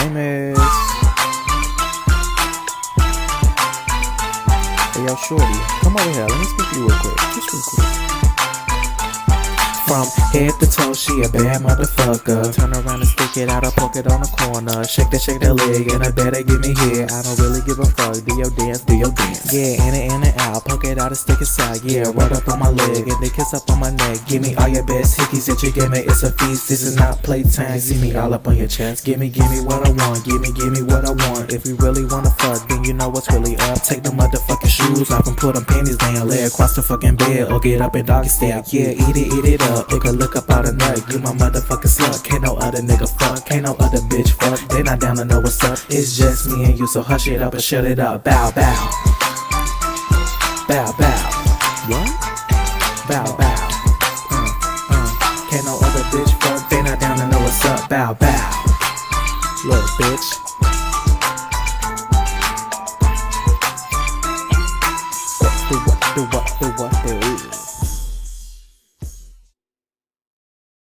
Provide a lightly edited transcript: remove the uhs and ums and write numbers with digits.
Damiis. Hey yo, shorty, come over here. Let me speak to you real quick. Just real quick. From head to toe, she a bad motherfucker. Turn around and stick it out, I poke it on the corner. Shake that leg, and I better give me here. I don't really give a fuck. Do your dance, do your dance. Yeah, in and out, poke it out and stick it side. Yeah, rub up on my leg, and then kiss up on my neck. Give me all your best hickeys that you give me. It's a feast, this is not playtime. See me all up on your chest. Give me what I want. Give me what I want. If you really wanna fuck, then you know what's really up. Take the motherfucking shoes off and put them panties down. Lay across the fucking bed, or get up and doggy style. Yeah, eat it up. Take a look up out of nut, you my motherfucking slut. Can't no other nigga fuck, can't no other bitch fuck. They not down to know what's up. It's just me and you, so hush it up and shut it up. Bow, bow. Bow, bow. What? Bow, bow. Can't no other bitch fuck. They not down to know what's up. Bow, bow. Look, bitch. Do what?